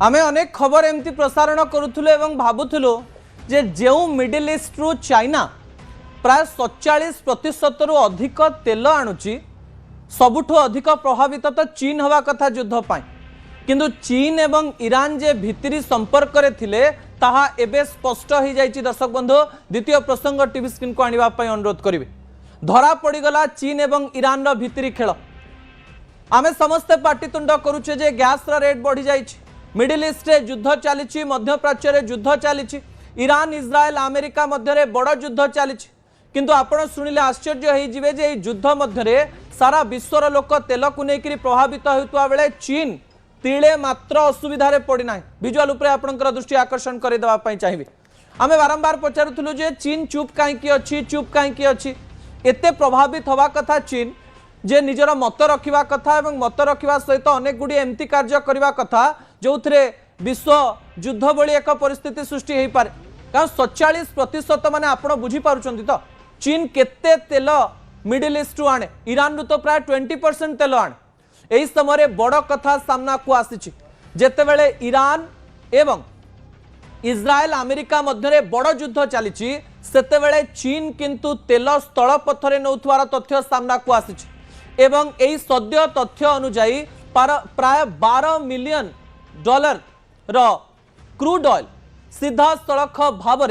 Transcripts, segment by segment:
आमे अनेक खबर एमती प्रसारण करुथुलु एवं भाबुथुलु जे जेउ मिडिल ईस्ट रु चाइना प्राय 47% रु अधिक तेल आणुची सबुठु अधिक प्रभावित तो चीन हवा कथा युद्ध पाई किंतु चीन एवं ईरान जे भितरी संपर्क रे थिले ताहा एबे स्पष्ट हो जाइछि। दर्शक बंधु द्वितीय प्रसंग टीवी स्क्रीन को आनिबा पई अनुरोध करिवे। धरा पड़ीगला चीन एवं ईरान रो भितरी खेल। आमे समस्ते पाटितुंड करूचे जे गैस रा रेट बढ़ी जाइछि, मिडिल ईस्ट रे युद्ध चली, मध्य प्राच्य रे युद्ध चली, ईरान इज्राएल अमेरिका मध्य रे बड़ युद्ध चली, किंतु आपण शुणिले आश्चर्य हो जिवे जे युद्ध मध्य सारा विश्वर लोक तेल को लेकर प्रभावित होता बेले चीन तीले मात्र असुविधा पड़ना। विजुअल उपरे आपनकर दृष्टि आकर्षण कर देवाई चाहिए। आमे बारंबार पचारुथुलु जे चीन चुप कहीं अच्छी एते प्रभावित हवा कथा चीन जे निजर मत रखा कथा और मत रखा सहित अनेक गुड़ी एमती कार्य करने कथा जो थे विश्व युद्ध भली एक परिस्थिति सृष्टि हो पारे। कारण 47% माने आपण बुझी पारुचंती तो चीन केते तेल मिडिल ईस्ट रु आने, ईरान रु तो प्राय 20% तेल आने। यही समय बड़ कथा सामना को आसी जेतेबेले ईरान एवं इज्राएल अमेरिका मध्य बड़ युद्ध चली सेतेबेले चीन किंतु तेल स्थल पथरे नौथुवार तथ्य सामना को आसी एवं यही सद्य तथ्य अनुजाई प्राय $12 मिलियन रो क्रूड ऑयल सीधा सड़क भाव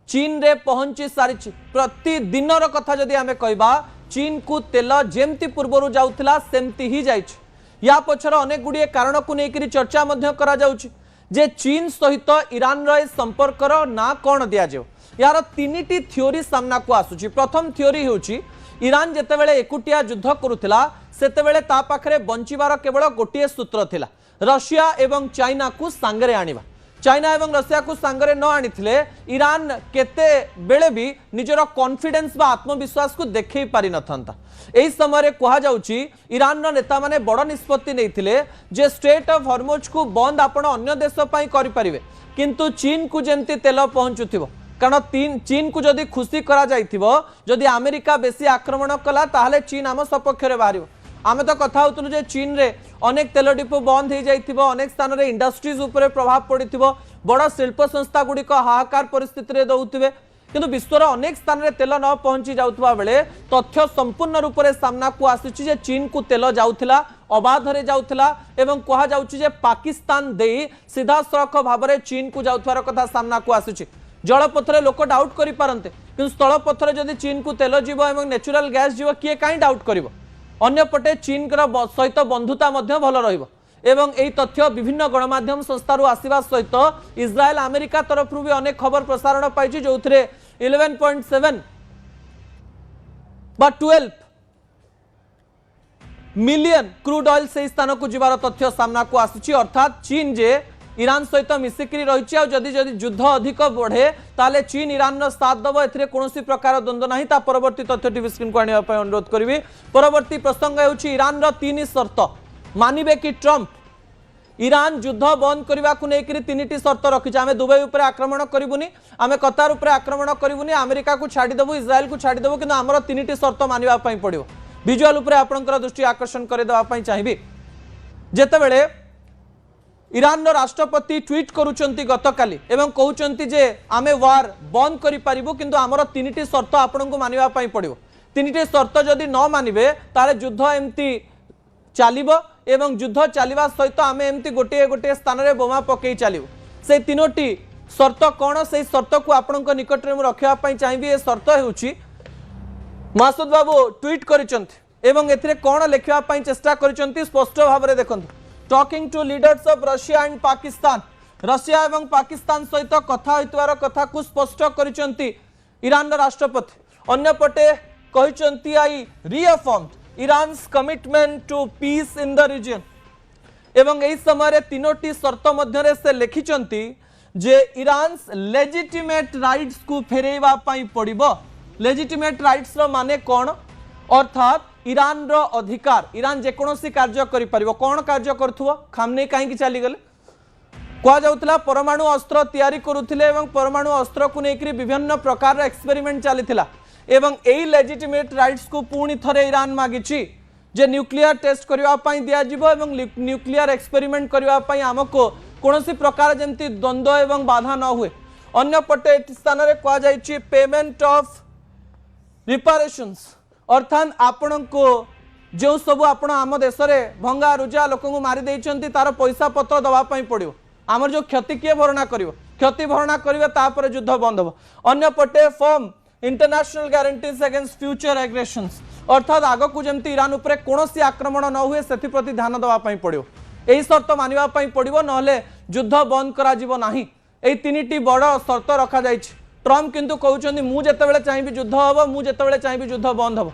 चीन रे पहुंची सारी। प्रतिदिन कथा जदि आमे कहबा चीन को तेल जेमती पूर्व जाउथिला सेमती ही जाइछि। या पछर अनेक गुड़िए कारण को लेकर चर्चा मध्य करा जाउछि जे चीन सहित ईरान रो संपर्कर ना कौन दिया जाओ। यार तीनिटी थ्योरी सामना को आसुछि। प्रथम थ्योरी होछि ईरान जेतेबेले एकुटिया युद्ध करुथिला सेतेबेले ता पाखरे बंचिबार केवल गोटिए सूत्र थिला, रशिया एवं चाइना को सांगरे आनिबा। चाइना एवं रशिया को सांगरे न आनिथिले ईरान केते बेले भी निजर कॉन्फिडेंस बा आत्मविश्वास को देखै पारि नथंता। एही समय कहा जाउछि ईरान रो नेता माने बड़ निष्पत्ति नैथिले जे स्ट्रेट ऑफ हॉर्मुज को बंद आपण अन्य देश पई करि परिबे किंतु चीन को जेमती तेल पहुंचुथिबो। कारण चीन को जदि खुशी करा जाइथिबो, जदि अमेरिका बेसी आक्रमण कला ताहले चीन आम सपक्ष रे बाहरिबो। आमे तो कथा होतुलु जे चीन रे अनेक तेल डिपो बंद हो जाइथिबो, अनेक स्थान रे इंडस्ट्रीज उपरे प्रभाव पड़िथिबो, बड़ शिल्प संस्था गुडी को हाहाकार परिस्थिति रे दउथिबे किंतु विश्वर अनेक स्थान रे तेल न पहुंची जाउथबा बेले तथ्य संपूर्ण रूप से सामना को आसीछि जे चीन को तेल जाउथिला, अबाध रे जाउथिला एवं कहा जाउछि जे पाकिस्तान देई सीधा सड़क भाव में चीन को जाउथवार कथा सामना को आसीछि। जलपथरे लोक डाउट करि पारंते किंतु स्थल पथरे जदि चीन को तेल जीव एवं नेचुरल गैस जीव किए काई डाउट करिवो। अन्यपटे चीन सहित बंधुता भल रहिबो एवं यही तथ्य विभिन्न गणमाध्यम संस्था आसवा सहित इज्राएल अमेरिका तरफ भी अनेक खबर प्रसारण पाई जो 11.7 बा 12 मिलियन क्रूड ऑयल से स्थान को जीवार तथ्य सामना को आसुची। अर्थात चीन जे ईरान सहित मिसिकी रही जदि युद्ध अधिक बढ़े ताले चीन ईरान साथ दब ए कौन प्रकार द्वंद्व नहीं। परवर्ती तथ्य टीवी स्क्रीन को आने अनुरोध करी। परवर्ती प्रसंग होउछि ईरान रो 3 शर्त मानिबे कि ट्रंप ईरान युद्ध बंद करने को लेकर 3टी शर्त रखी। आम दुबई उपर आक्रमण करूनी, आम कतार उपर आक्रमण करूनी, अमेरिका को छाड़देबू, इज्राएल को छाड़देबू कि आमर 3टी शर्त मानिबा पड़ो। विजुअल उपर आपनकर दृष्टि आकर्षण करदेबा चाहिए। जेतेबेले ईरान राष्ट्रपति ट्वीट करुचंती गतकाली एवं कहउचंती जे आमे वार बंद करि पारिबो किंतु आमर 3टी शर्त आपनको मानिबा पई पड़िबो। 3टी शर्त जदि न मानिबे तारे युद्ध एमती चलिबो एवं युद्ध चलिबा सहित आमे एमती गोटे गोटे स्थान रे बोमा पकई चलिबो। से 3टी शर्त कोन से शर्त को आपनको निकट रे रखिबा पई चाहिबी। ए शर्त हेउची मासूद बाबू ट्वीट करिचंती एवं एथिरे कोन लिखिबा पई चेष्टा करिचंती स्पष्ट भाव रे देखंतु। Talking to leaders of Russia and Pakistan, Russia एवं पाकिस्तान सहित कथा होइतवार कथा को स्पष्ट करिसंती ईरान राष्ट्रपति। अन्यपटे कहिसंती I reaffirm Iran's commitment to peace in the region एवं एही समय 3टी शर्त मध्य से लिखिसंती जे ईरान्स लेजिटिमेट राइट्स को फेरेबा पई पड़िबो। लेजिटिमेट राइट्स रो माने कोन? अर्थात ईरान रो अधिकार, ईरान जेकोसी कार्य करि परिबो। कोन कार्य करथुवो? खामने कहीं चली गले कह जाउतला परमाणु अस्त्र तैयारी करुथिले एवं परमाणु अस्त्र को लेकर विभिन्न प्रकार एक्सपेरिमेंट चलीथिला एवं एही लेजिटिमेट राइट्स को पुणी थरे ईरान मागिछि जे न्यूक्लियर टेस्ट करबा पई दिया जिवो एवं न्यूक्लियर एक्सपेरिमेंट करबा पई हमको कौन प्रकार जमती द्वंद्व एवं बाधा न हुए। अन्यपटे स्थान में कहुई पेमेंट ऑफ रिपारेशंस अर्थात आपण को जो सब आपण आम देश में भंगा रुजा लोक मारी देइछंती तार पैसा पत्र दवापाई पड़ो आमर जो क्षति किए भरणा कर क्षति भरणा करेंगे युद्ध बंद हम। अन्यपटे firm international guarantees against future aggressions अर्थात आग को जमती ईरान उपरे कौन आक्रमण न हुए से प्रति ध्यान दवापाई पड़ो यही शर्त मानिबापाई पड़ो ना युद्ध बंद करा नहीं। यही तीन बड़ शर्त रखा ट्रम्प किंतु कहउछंती मु जेतेबेले चाहिए युद्ध हम मु जेतेबेले चाहिए युद्ध बंद हम।